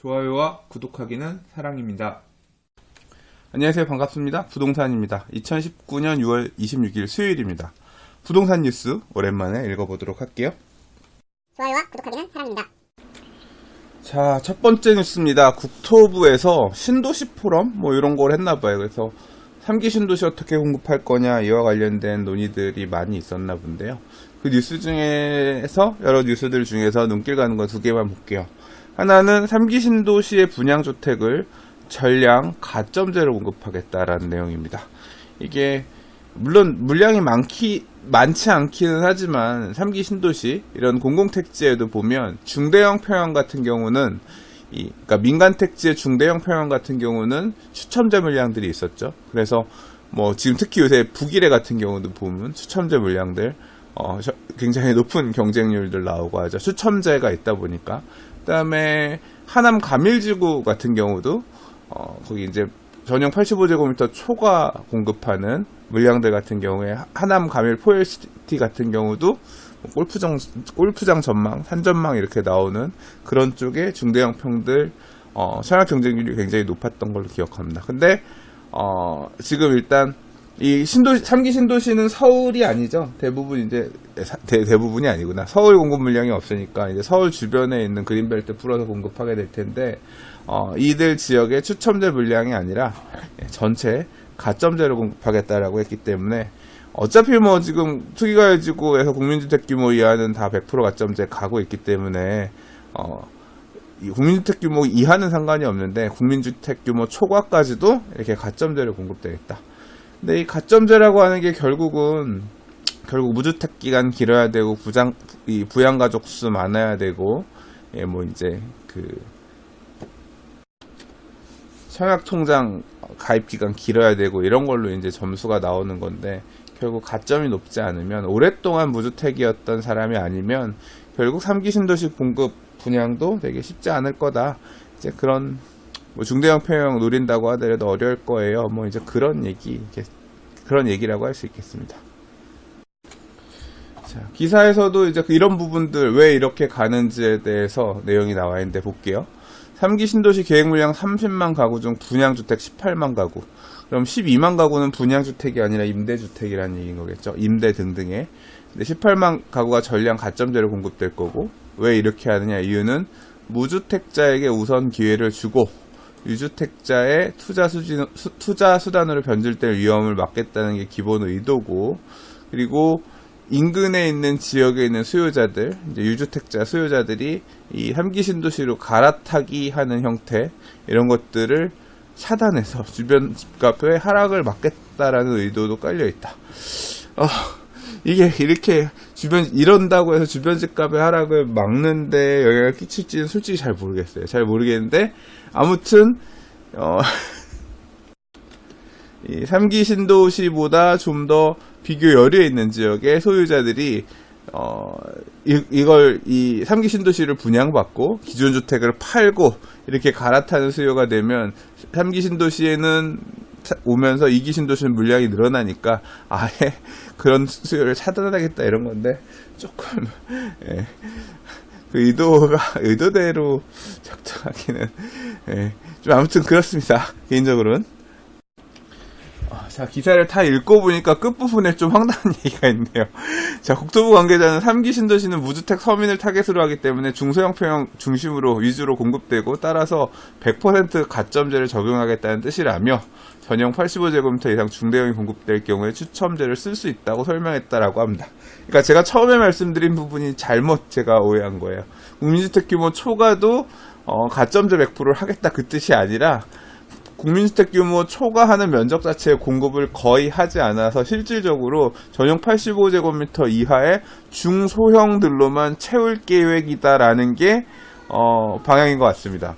좋아요와 구독하기는 사랑입니다. 안녕하세요. 반갑습니다. 부동산입니다. 2019년 6월 26일 수요일입니다. 부동산 뉴스 오랜만에 읽어보도록 할게요. 좋아요와 구독하기는 사랑입니다. 자, 첫 번째 뉴스입니다. 국토부에서 신도시 포럼 이런 걸 했나봐요. 그래서 3기 신도시 어떻게 공급할 거냐 이와 관련된 논의들이 많이 있었나 본데요. 그 뉴스 중에서 여러 뉴스들 중에서 눈길 가는 거 두 개만 볼게요. 하나는 3기 신도시의 분양주택을 전량 가점제로 공급하겠다라는 내용입니다. 이게 물론 물량이 많지 않기는 하지만 3기 신도시 이런 공공택지에도 보면 중대형 평형 같은 경우는 그러니까 민간 택지의 중대형 평형 같은 경우는 추첨제 물량들이 있었죠. 그래서 지금 특히 요새 북일해 같은 경우도 보면 추첨제 물량들 굉장히 높은 경쟁률들 나오고 하죠. 추첨제가 있다 보니까. 그다음에 하남 가밀지구 같은 경우도 거기 이제 전용 85제곱미터 초과 공급하는 물량들 같은 경우에 하남 가밀 포엘시티 같은 경우도 골프장 전망, 산전망 이렇게 나오는 그런 쪽의 중대형 평들 청약 경쟁률이 굉장히 높았던 걸로 기억합니다. 근데 지금 일단 이 3기 신도시는 서울이 아니죠. 대부분이 아니구나. 서울 공급 물량이 없으니까 이제 서울 주변에 있는 그린벨트 풀어서 공급하게 될 텐데, 이들 지역의 추첨제 물량이 아니라 전체 가점제로 공급하겠다라고 했기 때문에 어차피 지금 투기과열지구에서 국민주택 규모 이하는 다 100% 가점제 가고 있기 때문에, 이 국민주택 규모 이하는 상관이 없는데 국민주택 규모 초과까지도 이렇게 가점제로 공급되겠다. 근데 이 가점제라고 하는 게 결국 무주택 기간 길어야 되고 부양 가족 수 많아야 되고 이제 청약 통장 가입 기간 길어야 되고 이런 걸로 이제 점수가 나오는 건데, 결국 가점이 높지 않으면 오랫동안 무주택이었던 사람이 아니면 결국 3기 신도시 공급 분양도 되게 쉽지 않을 거다. 이제 그런 중대형 평형 노린다고 하더라도 어려울 거예요. 이제 그런 얘기라고 할 수 있겠습니다. 자, 기사에서도 이제 이런 부분들 왜 이렇게 가는지에 대해서 내용이 나와 있는데 볼게요. 3기 신도시 계획 물량 30만 가구 중 분양주택 18만 가구. 그럼 12만 가구는 분양주택이 아니라 임대주택이라는 얘기인 거겠죠. 임대 등등의. 근데 18만 가구가 전량 가점제로 공급될 거고, 왜 이렇게 하느냐 이유는 무주택자에게 우선 기회를 주고 유주택자의 투자 수단으로 변질될 위험을 막겠다는 게 기본 의도고, 그리고 인근에 있는 지역에 있는 수요자들, 이제 유주택자 수요자들이 이 3기 신도시로 갈아타기 하는 형태, 이런 것들을 차단해서 주변 집값의 하락을 막겠다라는 의도도 깔려 있다. 이게 이렇게 이런다고 해서 주변 집값의 하락을 막는데 영향을 끼칠지는 솔직히 잘 모르겠어요. 잘 모르겠는데, 아무튼, 이 3기 신도시보다 좀 더 비교 여유에 있는 지역의 소유자들이, 이 3기 신도시를 분양받고 기존 주택을 팔고 이렇게 갈아타는 수요가 되면 3기 신도시에는 오면서 2기 신도시는 물량이 늘어나니까 아예 그런 수요를 차단하겠다 이런 건데, 조금 그 의도대로 적정하기는 좀 아무튼 그렇습니다. 개인적으로는. 자, 기사를 다 읽고 보니까 끝부분에 좀 황당한 얘기가 있네요. 자, 국토부 관계자는 3기 신도시는 무주택 서민을 타겟으로 하기 때문에 중소형 평형 위주로 공급되고, 따라서 100% 가점제를 적용하겠다는 뜻이라며 전용 85제곱미터 이상 중대형이 공급될 경우에 추첨제를 쓸 수 있다고 설명했다라고 합니다. 그러니까 제가 처음에 말씀드린 부분이 제가 오해한 거예요. 국민주택 규모 초과도 가점제 100%를 하겠다 그 뜻이 아니라, 국민주택 규모 초과하는 면적 자체의 공급을 거의 하지 않아서 실질적으로 전용 85제곱미터 이하의 중소형들로만 채울 계획이다라는 게 방향인 것 같습니다.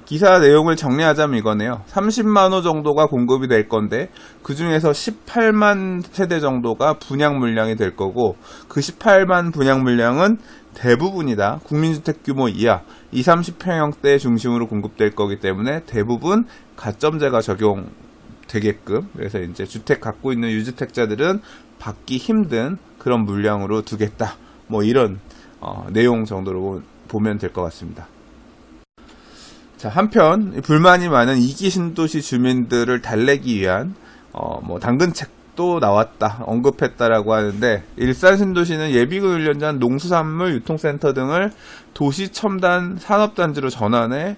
기사 내용을 정리하자면 이거네요. 30만 호 정도가 공급이 될 건데, 그 중에서 18만 세대 정도가 분양 물량이 될 거고, 그 18만 분양 물량은 대부분이다 국민주택 규모 이하 20, 30평형대 중심으로 공급될 거기 때문에 대부분 가점제가 적용되게끔, 그래서 이제 주택 갖고 있는 유주택자들은 받기 힘든 그런 물량으로 두겠다. 이런 내용 정도로 보면 될 것 같습니다. 자, 한편 불만이 많은 2기 신도시 주민들을 달래기 위한 당근책도 나왔다, 언급했다라고 하는데, 일산 신도시는 예비군 훈련장, 농수산물 유통센터 등을 도시 첨단 산업단지로 전환해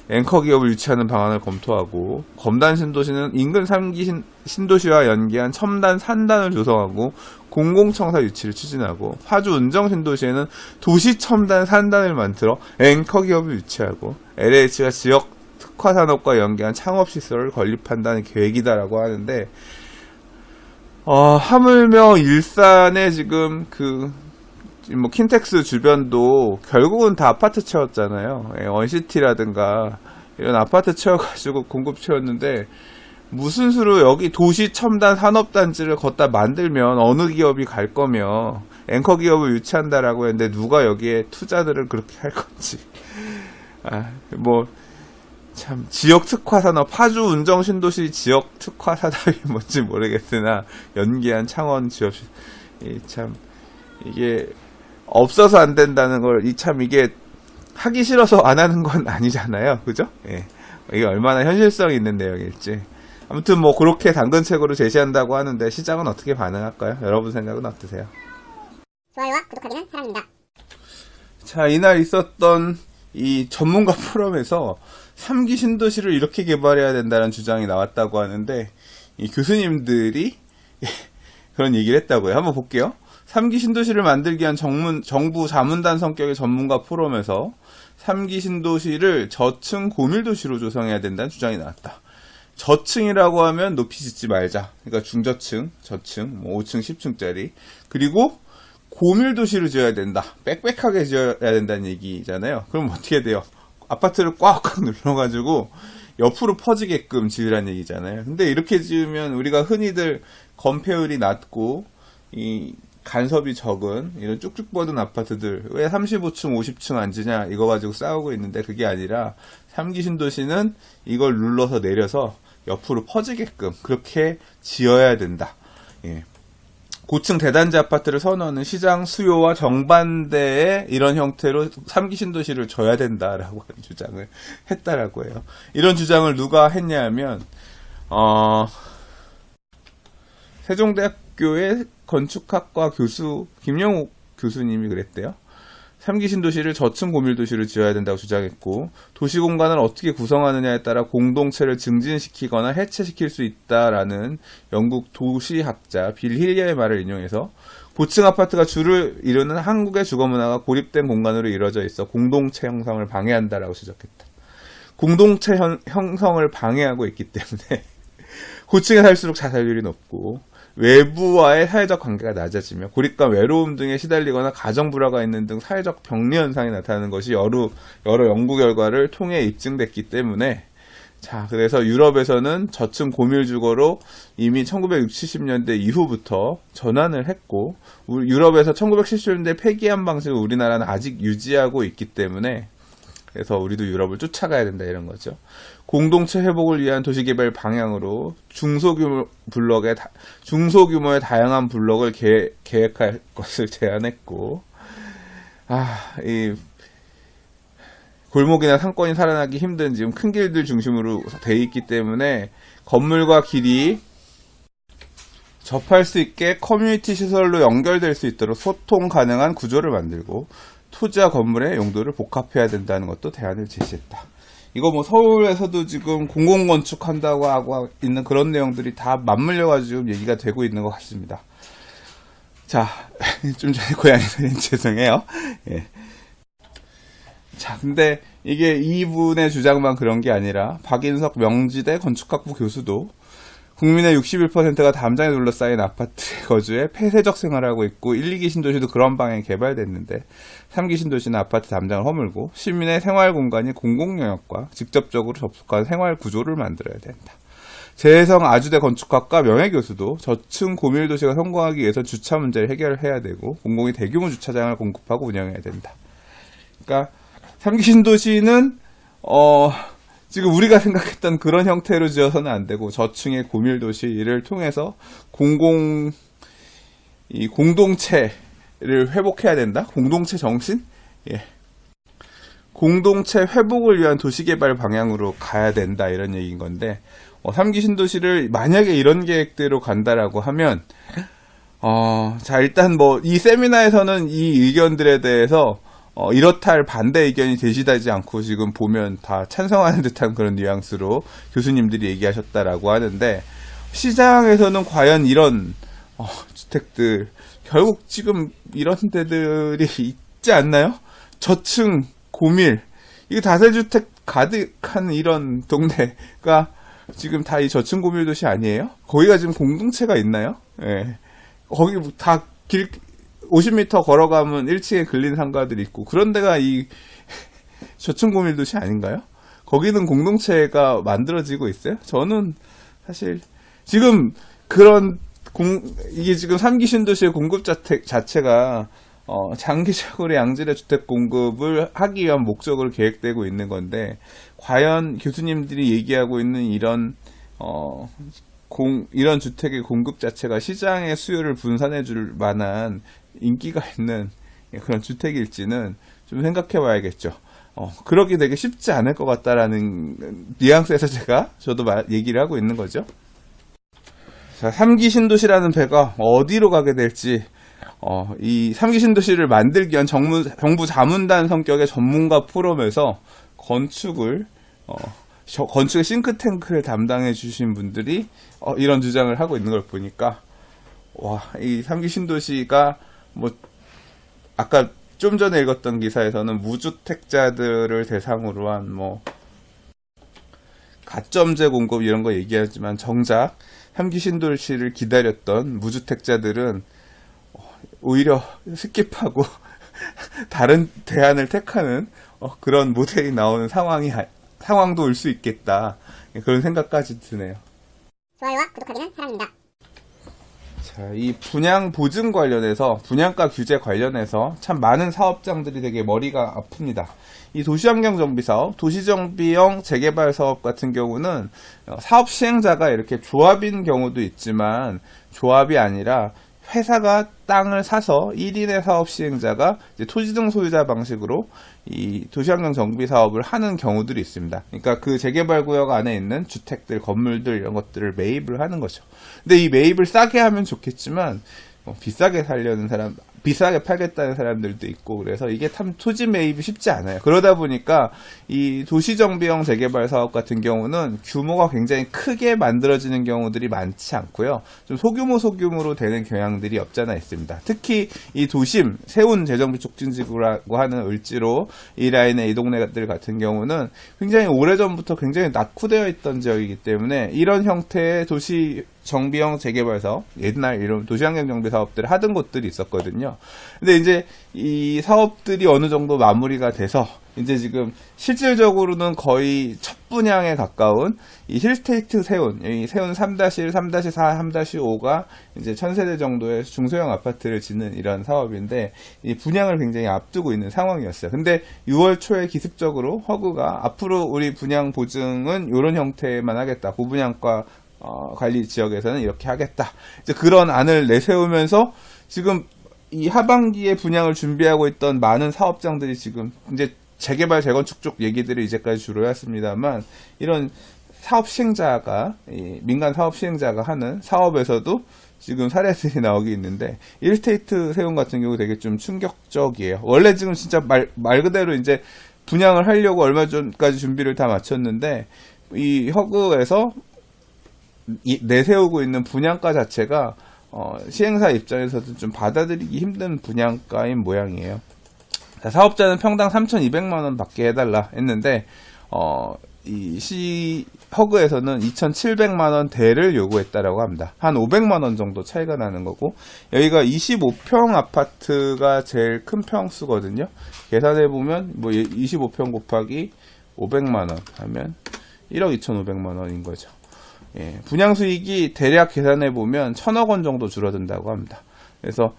앵커 기업을 유치하는 방안을 검토하고, 검단 신도시는 인근 3기 신도시와 연계한 첨단 산단을 조성하고 공공청사 유치를 추진하고, 파주 은정 신도시에는 도시 첨단 산단을 만들어 앵커 기업을 유치하고 LH가 지역 특화 산업과 연계한 창업 시설을 건립한다는 계획이다라고 하는데, 하물며 일산에 지금 킨텍스 주변도 결국은 다 아파트 채웠잖아요. 원시티라든가 이런 아파트 채워가지고 공급 채웠는데, 무슨 수로 여기 도시 첨단 산업단지를 걷다 만들면 어느 기업이 갈 거며 앵커 기업을 유치한다라고 했는데, 누가 여기에 투자들을 그렇게 할 건지. 참, 지역 특화 산업, 파주 운정 신도시 지역 특화 산업이 뭔지 모르겠으나, 연계한 창원 지역, 이게, 없어서 안 된다는 걸, 이게 하기 싫어서 안 하는 건 아니잖아요. 그죠? 예. 이게 얼마나 현실성이 있는 내용일지. 아무튼 그렇게 당근책으로 제시한다고 하는데, 시장은 어떻게 반응할까요? 여러분 생각은 어떠세요? 좋아요와 구독하기는 사랑입니다. 자, 이날 있었던 이 전문가 포럼에서 3기 신도시를 이렇게 개발해야 된다는 주장이 나왔다고 하는데, 이 교수님들이 그런 얘기를 했다고요. 한번 볼게요. 3기 신도시를 만들기 위한 정부 자문단 성격의 전문가 포럼에서 3기 신도시를 저층 고밀도시로 조성해야 된다는 주장이 나왔다. 저층이라고 하면 높이 짓지 말자. 그러니까 중저층, 저층, 5층, 10층짜리. 그리고 고밀도시를 지어야 된다. 빽빽하게 지어야 된다는 얘기잖아요. 그럼 어떻게 돼요? 아파트를 꽉꽉 눌러가지고 옆으로 퍼지게끔 지으라는 얘기잖아요. 근데 이렇게 지으면 우리가 흔히들 건폐율이 낮고 이 간섭이 적은 이런 쭉쭉 뻗은 아파트들, 왜 35층, 50층 안 지냐 이거 가지고 싸우고 있는데, 그게 아니라 3기 신도시는 이걸 눌러서 내려서 옆으로 퍼지게끔 그렇게 지어야 된다. 예. 고층 대단지 아파트를 선호하는 시장 수요와 정반대의 이런 형태로 3기 신도시를 줘야 된다라고 하는 주장을 했다라고 해요. 이런 주장을 누가 했냐 하면, 세종대학교의 건축학과 교수 김영욱 교수님이 그랬대요. 3기 신도시를 저층 고밀도시를 지어야 된다고 주장했고, 도시 공간을 어떻게 구성하느냐에 따라 공동체를 증진시키거나 해체시킬 수 있다라는 영국 도시학자 빌 힐리의 말을 인용해서, 고층 아파트가 주를 이루는 한국의 주거 문화가 고립된 공간으로 이루어져 있어 공동체 형성을 방해한다라고 지적했다. 공동체 형성을 방해하고 있기 때문에 고층에 살수록 자살률이 높고, 외부와의 사회적 관계가 낮아지며 고립감, 외로움 등에 시달리거나 가정 불화가 있는 등 사회적 벽리 현상이 나타나는 것이 여러 연구 결과를 통해 입증됐기 때문에, 자, 그래서 유럽에서는 저층 고밀 주거로 이미 1960, 70년대 이후부터 전환을 했고, 유럽에서 1970년대 폐기한 방식을 우리나라는 아직 유지하고 있기 때문에, 그래서 우리도 유럽을 쫓아가야 된다 이런 거죠. 공동체 회복을 위한 도시개발 방향으로 중소규모의 다양한 블록을 계획할 것을 제안했고, 이 골목이나 상권이 살아나기 힘든 지금 큰 길들 중심으로 돼 있기 때문에 건물과 길이 접할 수 있게 커뮤니티 시설로 연결될 수 있도록 소통 가능한 구조를 만들고, 토지와 건물의 용도를 복합해야 된다는 것도 대안을 제시했다. 이거 서울에서도 지금 공공건축한다고 하고 있는 그런 내용들이 다 맞물려가지고 얘기가 되고 있는 것 같습니다. 자, 좀 전에 고양이 소리 죄송해요. 예. 자, 근데 이게 이분의 주장만 그런 게 아니라 박인석 명지대 건축학부 교수도 국민의 61%가 담장에 둘러싸인 아파트에 거주해 폐쇄적 생활을 하고 있고, 1, 2기 신도시도 그런 방향이 개발됐는데 3기 신도시는 아파트 담장을 허물고 시민의 생활 공간이 공공영역과 직접적으로 접속한 생활 구조를 만들어야 된다. 재해성 아주대 건축학과 명예교수도 저층 고밀도시가 성공하기 위해서 주차 문제를 해결해야 되고, 공공이 대규모 주차장을 공급하고 운영해야 된다. 그러니까 3기 신도시는 지금 우리가 생각했던 그런 형태로 지어서는 안 되고, 저층의 고밀도시를 통해서 공동체를 회복해야 된다. 공동체 정신? 예. 공동체 회복을 위한 도시개발 방향으로 가야 된다 이런 얘기인 건데 3기 신도시를 만약에 이런 계획대로 간다라고 하면 자 일단 뭐 이 세미나에서는 이 의견들에 대해서 이렇다 할 반대 의견이 제시되지 않고 지금 보면 다 찬성하는 듯한 그런 뉘앙스로 교수님들이 얘기하셨다라고 하는데 시장에서는 과연 이런 주택들 결국 지금 이런 데들이 있지 않나요? 저층 고밀 이게 다세주택 가득한 이런 동네가 지금 다 이 저층 고밀 도시 아니에요? 거기가 지금 공동체가 있나요? 예. 거기 다 50m 걸어가면 1층에 근린 상가들이 있고 그런 데가 이 저층 고밀 도시 아닌가요? 거기는 공동체가 만들어지고 있어요? 저는 사실 지금 그런 이게 지금 3기 신도시의 공급 자체가 장기적으로 양질의 주택 공급을 하기 위한 목적으로 계획되고 있는 건데 과연 교수님들이 얘기하고 있는 이런 이런 주택의 공급 자체가 시장의 수요를 분산해 줄 만한 인기가 있는 그런 주택일지는 좀 생각해 봐야겠죠. 그러기 되게 쉽지 않을 것 같다라는 뉘앙스에서 저도 얘기를 하고 있는 거죠. 자, 3기 신도시라는 배가 어디로 가게 될지, 이 3기 신도시를 만들기 위한 정부 자문단 성격의 전문가 포럼에서 건축의 싱크탱크를 담당해 주신 분들이 이런 주장을 하고 있는 걸 보니까, 이 3기 신도시가 아까 좀 전에 읽었던 기사에서는 무주택자들을 대상으로 한 가점제 공급 이런 거 얘기하지만 정작 3기 신도시를 기다렸던 무주택자들은 오히려 스킵하고 다른 대안을 택하는 그런 모델이 나오는 상황도 올 수 있겠다. 그런 생각까지 드네요. 좋아요와 구독하기는 사랑입니다. 자, 이 분양 보증 관련해서 분양가 규제 관련해서 참 많은 사업장들이 되게 머리가 아픕니다. 이 도시환경정비사업, 도시정비형 재개발 사업 같은 경우는 사업 시행자가 이렇게 조합인 경우도 있지만 조합이 아니라 회사가 땅을 사서 1인의 사업 시행자가 이제 토지등 소유자 방식으로 이 도시환경 정비 사업을 하는 경우들이 있습니다. 그러니까 그 재개발 구역 안에 있는 주택들, 건물들 이런 것들을 매입을 하는 거죠. 근데 이 매입을 싸게 하면 좋겠지만 비싸게 살려는 사람, 비싸게 팔겠다는 사람들도 있고 그래서 이게 참 토지 매입이 쉽지 않아요. 그러다 보니까 이 도시정비형 재개발 사업 같은 경우는 규모가 굉장히 크게 만들어지는 경우들이 많지 않고요. 좀 소규모로 되는 경향들이 없잖아 있습니다. 특히 이 도심, 세운 재정비 촉진지구라고 하는 을지로 이 라인의 이 동네들 같은 경우는 굉장히 오래전부터 굉장히 낙후되어 있던 지역이기 때문에 이런 형태의 도시 정비형 재개발 사업, 옛날 이런 도시환경 정비 사업들을 하던 곳들이 있었거든요. 근데 이제 이 사업들이 어느 정도 마무리가 돼서 이제 지금 실질적으로는 거의 첫 분양에 가까운 이 힐스테이트 세운, 이 세운 3-1, 3-4, 3-5가 이제 1000세대 정도의 중소형 아파트를 짓는 이런 사업인데 이 분양을 굉장히 앞두고 있는 상황이었어요. 근데 6월 초에 기습적으로 허그가 앞으로 우리 분양 보증은 이런 형태만 하겠다. 고분양가 관리 지역에서는 이렇게 하겠다. 이제 그런 안을 내세우면서 지금 이 하반기에 분양을 준비하고 있던 많은 사업장들이 지금 이제 재개발, 재건축 쪽 얘기들을 이제까지 주로 했습니다만 이런 사업 시행자가, 민간 사업 시행자가 하는 사업에서도 지금 사례들이 나오기 있는데 일스테이트 세운 같은 경우 되게 좀 충격적이에요. 원래 지금 진짜 말 그대로 이제 분양을 하려고 얼마 전까지 준비를 다 마쳤는데 이 허그에서 내세우고 있는 분양가 자체가 시행사 입장에서도 좀 받아들이기 힘든 분양가인 모양이에요. 자, 사업자는 평당 3,200만원 받게 해달라 했는데 이 허그에서는 2,700만원 대를 요구했다라고 합니다. 한 500만원 정도 차이가 나는 거고 여기가 25평 아파트가 제일 큰 평수거든요. 계산해보면 25평 곱하기 500만원 하면 1억 2,500만원인 거죠. 예, 분양 수익이 대략 계산해 보면 1,000억 원 정도 줄어든다고 합니다. 그래서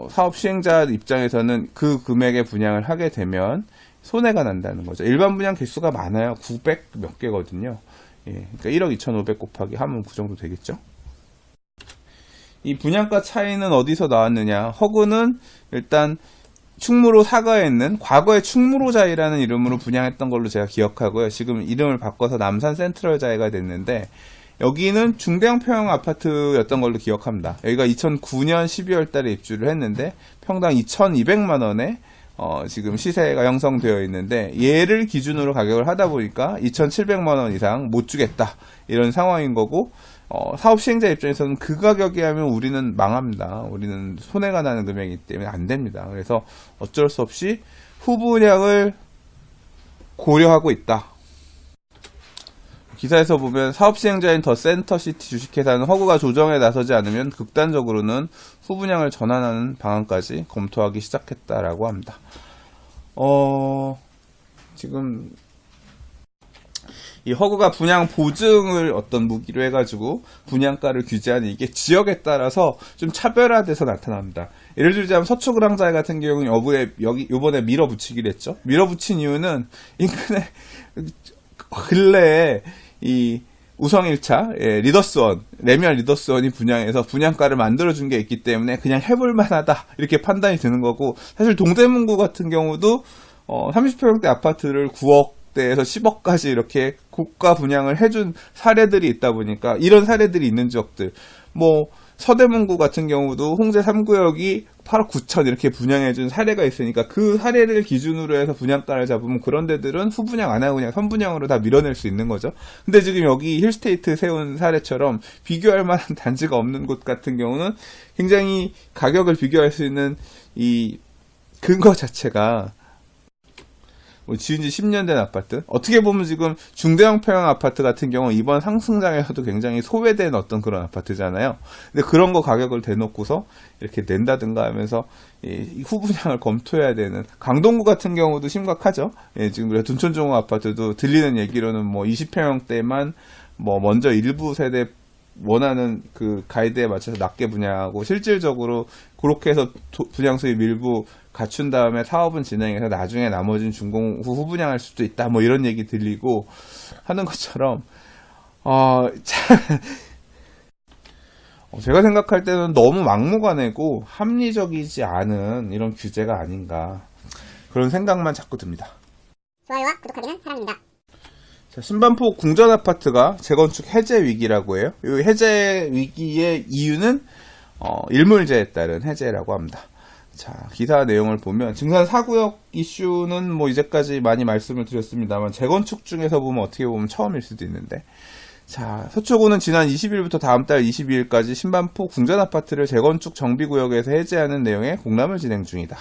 사업 시행자 입장에서는 그 금액의 분양을 하게 되면 손해가 난다는 거죠. 일반 분양 개수가 많아요. 900 몇 개거든요. 예, 그러니까 1억 2,500 곱하기 하면 그 정도 되겠죠. 이 분양가 차이는 어디서 나왔느냐? 허그는 일단 충무로 사거에 있는 과거에 충무로자이라는 이름으로 분양했던 걸로 제가 기억하고요. 지금 이름을 바꿔서 남산 센트럴자이가 됐는데 여기는 중대형 평형 아파트였던 걸로 기억합니다. 여기가 2009년 12월 달에 입주를 했는데 평당 2,200만 원에 지금 시세가 형성되어 있는데 얘를 기준으로 가격을 하다 보니까 2,700만 원 이상 못 주겠다 이런 상황인 거고 사업 시행자 입장에서는 그 가격이 하면 우리는 망합니다. 우리는 손해가 나는 금액이기 때문에 안 됩니다. 그래서 어쩔 수 없이 후분양을 고려하고 있다. 기사에서 보면 사업 시행자인 더 센터시티 주식회사는 허구가 조정에 나서지 않으면 극단적으로는 후분양을 전환하는 방안까지 검토하기 시작했다라고 합니다. 지금 이 허구가 분양 보증을 어떤 무기로 해가지고 분양가를 규제하는 이게 지역에 따라서 좀 차별화돼서 나타납니다. 예를 들자면 서초그랑자이 같은 경우는 요번에 밀어붙이기로 했죠. 밀어붙인 이유는 인근에 근래에 이 우성 1차 리더스원 레미안 리더스원이 분양해서 분양가를 만들어준 게 있기 때문에 그냥 해볼만하다 이렇게 판단이 드는 거고, 사실 동대문구 같은 경우도 30평대 아파트를 9억대에서 10억까지 이렇게 고가 분양을 해준 사례들이 있다 보니까 이런 사례들이 있는 지역들, 뭐 서대문구 같은 경우도 홍제 3구역이 8억 9천 이렇게 분양해준 사례가 있으니까 그 사례를 기준으로 해서 분양가를 잡으면 그런 데들은 후분양 안 하고 그냥 선분양으로 다 밀어낼 수 있는 거죠. 근데 지금 여기 힐스테이트 세운 사례처럼 비교할 만한 단지가 없는 곳 같은 경우는 굉장히 가격을 비교할 수 있는 이 근거 자체가 지은 지 10년 된 아파트, 어떻게 보면 지금 중대형 평형 아파트 같은 경우 이번 상승장에서도 굉장히 소외된 어떤 그런 아파트잖아요. 근데 그런 거 가격을 대놓고서 이렇게 낸다든가 하면서 이 후분양을 검토해야 되는, 강동구 같은 경우도 심각하죠. 지금 우리가 둔촌종호 아파트도 들리는 얘기로는 뭐 20평형대만 뭐 먼저 일부 세대 원하는 그 가이드에 맞춰서 낮게 분양하고 실질적으로 그렇게 해서 분양 수입 일부 갖춘 다음에 사업은 진행해서 나중에 나머지는 준공 후 후분양할 수도 있다 뭐 이런 얘기 들리고 하는 것처럼 제가 생각할 때는 너무 막무가내고 합리적이지 않은 이런 규제가 아닌가 그런 생각만 자꾸 듭니다. 좋아요와 구독하기는 사랑입니다. 자, 신반포 궁전 아파트가 재건축 해제 위기라고 해요. 이 해제 위기의 이유는 일몰제에 따른 해제라고 합니다. 자, 기사 내용을 보면 증산 4구역 이슈는 뭐 이제까지 많이 말씀을 드렸습니다만 재건축 중에서 보면 어떻게 보면 처음일 수도 있는데, 자, 서초구는 지난 20일부터 다음 달 22일까지 신반포 궁전 아파트를 재건축 정비구역에서 해제하는 내용의 공람을 진행 중이다.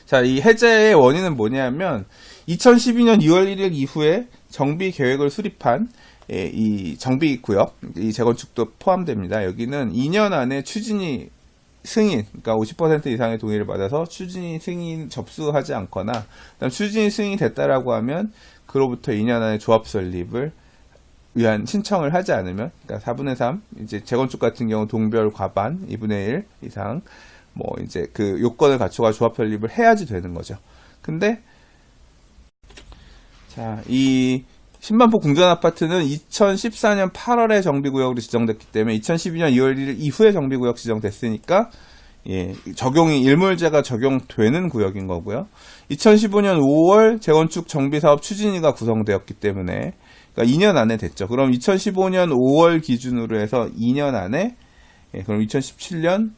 자, 이 해제의 원인은 뭐냐면 2012년 2월 1일 이후에 정비 계획을 수립한 이 정비 구역, 이 재건축도 포함됩니다. 여기는 2년 안에 추진이 승인, 그러니까 50% 이상의 동의를 받아서 추진이 승인 접수하지 않거나, 그다음 추진이 승인이 됐다라고 하면 그로부터 2년 안에 조합 설립을 위한 신청을 하지 않으면, 그러니까 4분의 3, 이제 재건축 같은 경우 동별 과반 2분의 1 이상 뭐 이제 그 요건을 갖춰가 조합 설립을 해야지 되는 거죠. 근데 자, 이 신반포 궁전 아파트는 2014년 8월에 정비구역으로 지정됐기 때문에 2012년 2월 1일 이후에 정비구역 지정됐으니까 적용이 일몰제가 적용되는 구역인 거고요. 2015년 5월 재건축 정비사업 추진위가 구성되었기 때문에 그러니까 2년 안에 됐죠. 그럼 2015년 5월 기준으로 해서 2년 안에 그럼 2017년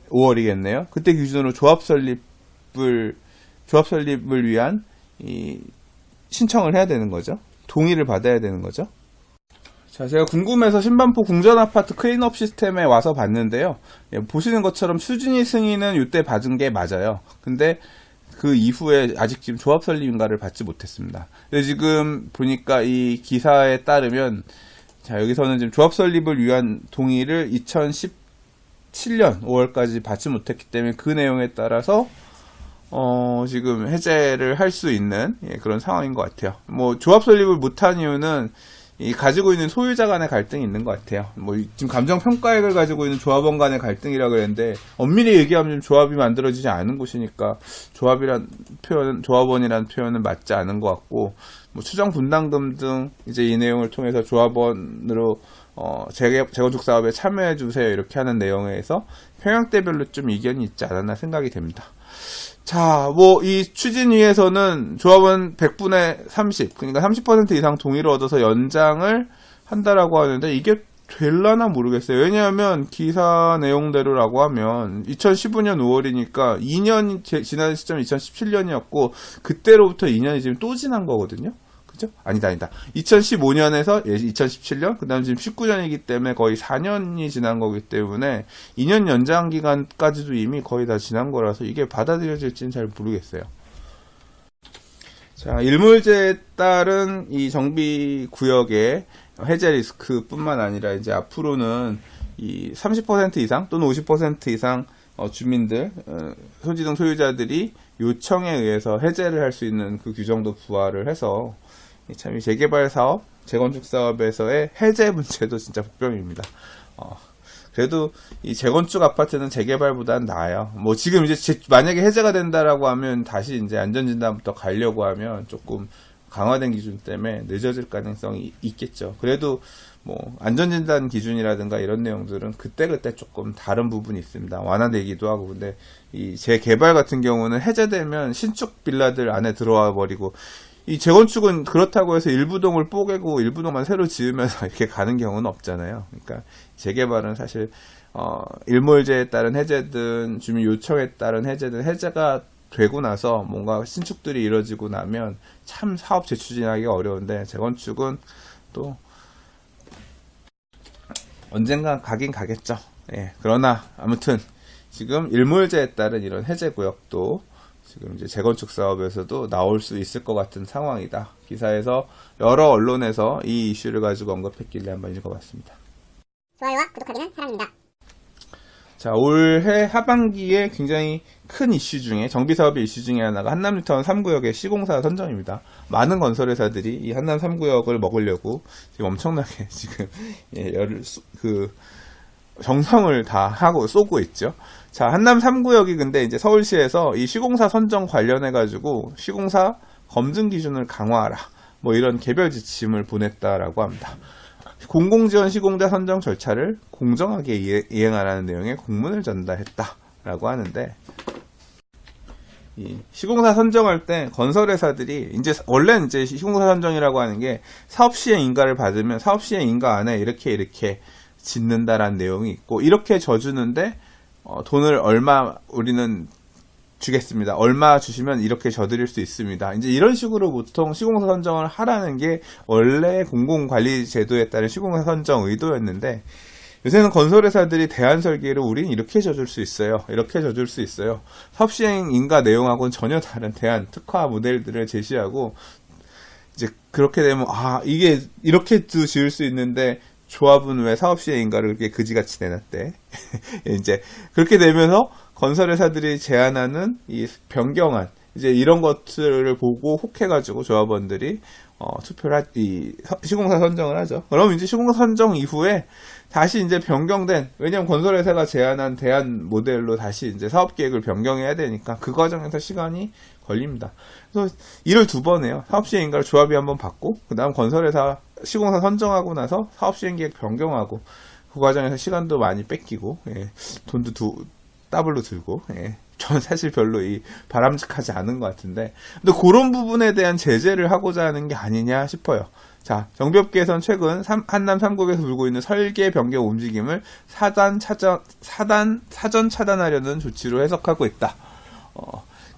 5월이겠네요. 그때 기준으로 조합 설립을 위한 이 신청을 해야 되는 거죠. 동의를 받아야 되는 거죠. 자, 제가 궁금해서 신반포 궁전 아파트 클린업 시스템에 와서 봤는데요. 보시는 것처럼 추진위 승인은 이때 받은 게 맞아요. 근데 그 이후에 아직 지금 조합 설립인가를 받지 못했습니다. 근데 지금 보니까 이 기사에 따르면, 자, 여기서는 지금 조합 설립을 위한 동의를 2017년 5월까지 받지 못했기 때문에 그 내용에 따라서 지금 해제를 할 수 있는 그런 상황인 것 같아요. 뭐 조합 설립을 못한 이유는 이 가지고 있는 소유자 간의 갈등이 있는 것 같아요. 뭐 지금 감정 평가액을 가지고 있는 조합원 간의 갈등이라고 그랬는데 엄밀히 얘기하면 조합이 만들어지지 않은 곳이니까 조합원이란 표현은 맞지 않은 것 같고, 뭐 추정 분담금 등 이제 이 내용을 통해서 조합원으로 재건축 사업에 참여해 주세요 이렇게 하는 내용에서 평형대별로 좀 이견이 있지 않았나 생각이 됩니다. 자, 뭐, 이 추진위에서는 조합원 100분의 30, 그러니까 30% 이상 동의를 얻어서 연장을 한다라고 하는데, 이게 될라나 모르겠어요. 왜냐하면 기사 내용대로라고 하면 2015년 5월이니까 2년 지난 시점이 2017년이었고 그때로부터 2년이 지금 또 지난 거거든요. 그죠? 아니다. 2015년에서 2017년, 그 다음 지금 19년이기 때문에 거의 4년이 지난 거기 때문에 2년 연장 기간까지도 이미 거의 다 지난 거라서 이게 받아들여질지는 잘 모르겠어요. 자, 일몰제에 따른 이 정비 구역의 해제 리스크뿐만 아니라 이제 앞으로는 이 30% 이상 또는 50% 이상 주민들, 소지등 소유자들이 요청에 의해서 해제를 할 수 있는 그 규정도 부활을 해서 참 이 재개발 사업, 재건축 사업에서의 해제 문제도 진짜 복병입니다. 그래도 이 재건축 아파트는 재개발보다는 나아요. 뭐 지금 이제 만약에 해제가 된다라고 하면 다시 이제 안전진단부터 가려고 하면 조금 강화된 기준 때문에 늦어질 가능성이 있겠죠. 그래도 뭐 안전진단 기준이라든가 이런 내용들은 그때그때 조금 다른 부분이 있습니다. 완화되기도 하고. 근데 이 재개발 같은 경우는 해제되면 신축 빌라들 안에 들어와 버리고, 이 재건축은 그렇다고 해서 일부동을 뽀개고 일부동만 새로 지으면서 이렇게 가는 경우는 없잖아요. 그러니까 재개발은 사실 일몰제에 따른 해제든 주민 요청에 따른 해제든 해제가 되고 나서 뭔가 신축들이 이루어지고 나면 참 사업 재추진하기가 어려운데, 재건축은 또 언젠가 가긴 가겠죠. 예, 그러나 아무튼 지금 일몰제에 따른 이런 해제 구역도 지금 이제 재건축 사업에서도 나올 수 있을 것 같은 상황이다. 기사에서 여러 언론에서 이 이슈를 가지고 언급했길래 한번 읽어봤습니다. 좋아요와 구독하기는 사랑입니다. 자, 올해 하반기에 굉장히 큰 이슈 중에, 정비사업의 이슈 중에 하나가 한남뉴타운 3구역의 시공사 선정입니다. 많은 건설회사들이 이 한남 3구역을 먹으려고 지금 엄청나게 지금 정성을 다 하고 쏘고 있죠. 자, 한남 3구역이 근데 이제 서울시에서 이 시공사 선정 관련해가지고 시공사 검증 기준을 강화하라, 뭐 이런 개별 지침을 보냈다라고 합니다. 공공지원 시공자 선정 절차를 공정하게 이행하라는 내용의 공문을 전달했다라고 하는데, 이 시공사 선정할 때 건설회사들이 이제 원래 이제 시공사 선정이라고 하는 게 사업 시행 인가를 받으면 사업 시행 인가 안에 이렇게 짓는다라는 내용이 있고, 이렇게 져주는데 돈을 얼마 우리는 주겠습니다. 얼마 주시면 이렇게 져드릴 수 있습니다. 이제 이런 식으로 보통 시공사 선정을 하라는 게 원래 공공관리 제도에 따른 시공사 선정 의도였는데, 요새는 건설회사들이 대안 설계로 우린 이렇게 져줄 수 있어요. 이렇게 져줄 수 있어요. 사업시행 인가 내용하고는 전혀 다른 대안 특화 모델들을 제시하고, 이제 그렇게 되면 이게 이렇게도 지을 수 있는데 조합은 왜 사업시행 인가를 그렇게 그지같이 내놨대. 이제 그렇게 되면서 건설회사들이 제안하는 이 변경안, 이제 이런 것들을 보고 혹해가지고 조합원들이 투표를 시공사 선정을 하죠. 그럼 이제 시공사 선정 이후에 다시 이제 변경된, 왜냐면 건설회사가 제안한 대안 모델로 다시 이제 사업 계획을 변경해야 되니까 그 과정에서 시간이 걸립니다. 그래서 일을 두 번 해요. 사업시행 인가를 조합이 한번 받고, 그 다음 건설회사 시공사 선정하고 나서 사업시행 계획 변경하고, 그 과정에서 시간도 많이 뺏기고, 돈도 더블로 들고, 저는 사실 별로 바람직하지 않은 것 같은데, 근데 그런 부분에 대한 제재를 하고자 하는 게 아니냐 싶어요. 자, 정비업계에서는 최근 한남 3구역에서 불고 있는 설계 변경 움직임을 사전 차단하려는 조치로 해석하고 있다.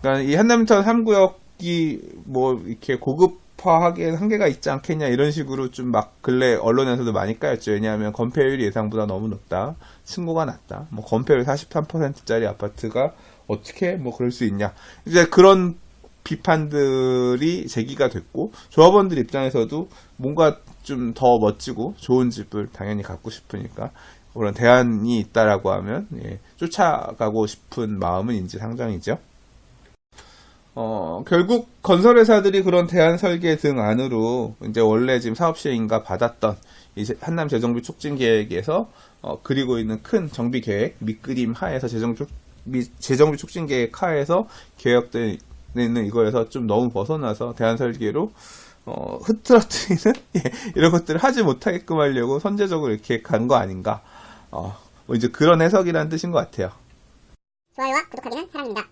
그러니까 이 한남뉴타운 3구역이 뭐 이렇게 고급화하기엔 한계가 있지 않겠냐, 이런 식으로 좀 막 근래 언론에서도 많이 까였죠. 왜냐하면 건폐율이 예상보다 너무 높다, 층고가 낮다, 뭐 건폐율 43%짜리 아파트가 어떻게 뭐 그럴 수 있냐, 이제 그런 비판들이 제기가 됐고, 조합원들 입장에서도 뭔가 좀 더 멋지고 좋은 집을 당연히 갖고 싶으니까 그런 대안이 있다라고 하면 쫓아가고 싶은 마음은 인지상정이죠. 결국 건설회사들이 그런 대안 설계 등 안으로 이제 원래 지금 사업시행인가 받았던 이제 한남 재정비 촉진 계획에서 그리고 있는 큰 정비 계획 밑그림 하에서 재정비 촉진 계획 하에서 계획되어 있는 이거에서 좀 너무 벗어나서 대안 설계로 흐트러뜨리는 이런 것들을 하지 못하게끔 하려고 선제적으로 이렇게 간 거 아닌가, 뭐 이제 그런 해석이라는 뜻인 것 같아요. 좋아요와 구독하기는 사랑입니다.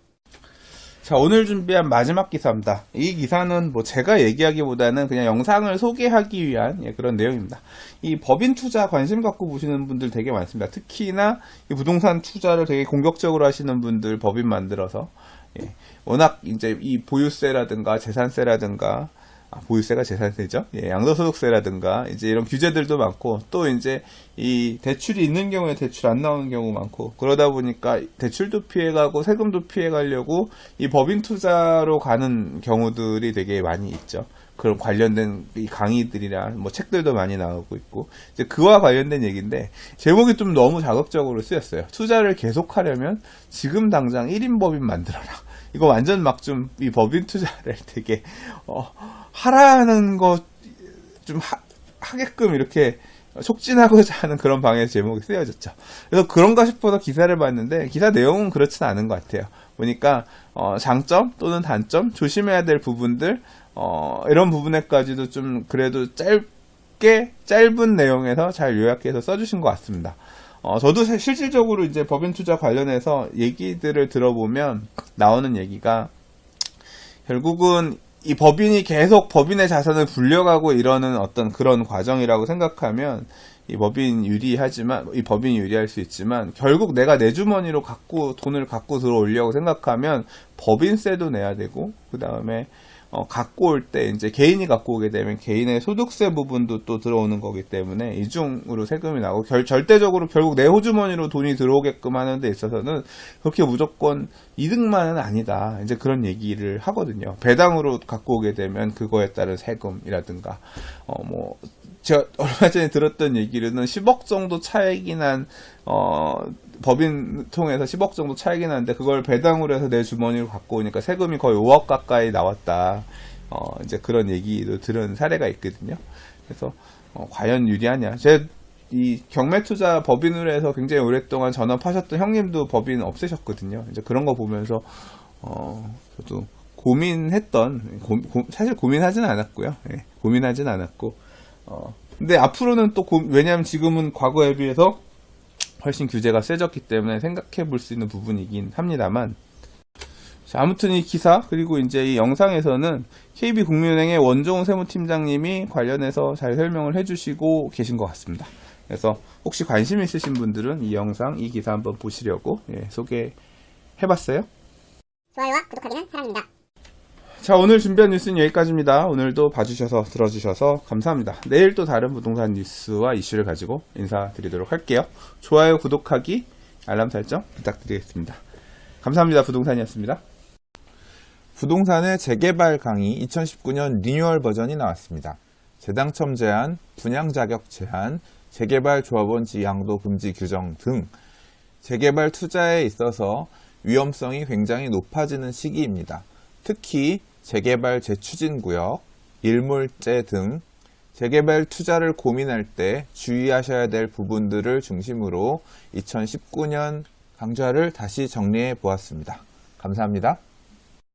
자, 오늘 준비한 마지막 기사입니다. 이 기사는 뭐 제가 얘기하기보다는 그냥 영상을 소개하기 위한 그런 내용입니다. 이 법인 투자 관심 갖고 보시는 분들 되게 많습니다. 특히나 이 부동산 투자를 되게 공격적으로 하시는 분들 법인 만들어서 워낙 이제 이 보유세라든가 재산세라든가 보유세가 재산세죠. 양도소득세라든가 이제 이런 규제들도 많고 또 이제 이 대출이 있는 경우에 대출 안 나오는 경우 많고 그러다 보니까 대출도 피해가고 세금도 피해가려고 이 법인 투자로 가는 경우들이 되게 많이 있죠. 그런 관련된 이 강의들이나 뭐 책들도 많이 나오고 있고 이제 그와 관련된 얘기인데 제목이 좀 너무 자극적으로 쓰였어요. 투자를 계속하려면 지금 당장 1인 법인 만들어라. 이거 완전 막 좀 이 법인 투자를 되게 하라는 거 좀 하게끔 이렇게 촉진하고자 하는 그런 방에서 제목이 쓰여졌죠. 그래서 그런가 싶어서 기사를 봤는데 기사 내용은 그렇진 않은 것 같아요. 보니까 장점 또는 단점 조심해야 될 부분들 이런 부분에까지도 좀 그래도 짧은 내용에서 잘 요약해서 써주신 것 같습니다. 저도 실질적으로 이제 법인 투자 관련해서 얘기들을 들어보면 나오는 얘기가 결국은 이 법인이 계속 법인의 자산을 불려가고 이러는 어떤 그런 과정이라고 생각하면 이 법인 유리하지만 이 법인이 유리할 수 있지만 결국 내가 내 주머니로 돈을 갖고 들어오려고 생각하면 법인세도 내야 되고 그 다음에 갖고 올 때 이제 개인이 갖고 오게 되면 개인의 소득세 부분도 또 들어오는 거기 때문에 이중으로 세금이 나고 절대적으로 결국 내 호주머니로 돈이 들어오게끔 하는 데 있어서는 그렇게 무조건 이득만은 아니다. 이제 그런 얘기를 하거든요. 배당으로 갖고 오게 되면 그거에 따른 세금이라든가 제가 얼마 전에 들었던 얘기로는 10억 정도 차익이 난 법인 통해서 10억 정도 차익이 나는데 그걸 배당으로 해서 내 주머니로 갖고 오니까 세금이 거의 5억 가까이 나왔다. 이제 그런 얘기도 들은 사례가 있거든요. 그래서 과연 유리하냐? 이 경매투자 법인으로 해서 굉장히 오랫동안 전업하셨던 형님도 법인 없으셨거든요. 이제 그런 거 보면서 저도 고민했던 사실 고민하진 않았고요. 고민하진 않았고 근데 앞으로는 또 왜냐하면 지금은 과거에 비해서 훨씬 규제가 세졌기 때문에 생각해 볼 수 있는 부분이긴 합니다만 자, 아무튼 이 기사 그리고 이제 이 영상에서는 KB국민은행의 원종훈 세무팀장님이 관련해서 잘 설명을 해주시고 계신 것 같습니다. 그래서 혹시 관심 있으신 분들은 이 영상, 이 기사 한번 보시려고 소개해봤어요. 좋아요와 구독하기는 사랑입니다. 자, 오늘 준비한 뉴스는 여기까지입니다. 오늘도 봐주셔서 들어주셔서 감사합니다. 내일 또 다른 부동산 뉴스와 이슈를 가지고 인사드리도록 할게요. 좋아요, 구독하기, 알람 설정 부탁드리겠습니다. 감사합니다. 부동산이었습니다. 부동산의 재개발 강의 2019년 리뉴얼 버전이 나왔습니다. 재당첨 제한, 분양 자격 제한, 재개발 조합원 지양도 금지 규정 등 재개발 투자에 있어서 위험성이 굉장히 높아지는 시기입니다. 특히 재개발 재추진 구역, 일몰제 등 재개발 투자를 고민할 때 주의하셔야 될 부분들을 중심으로 2019년 강좌를 다시 정리해 보았습니다. 감사합니다.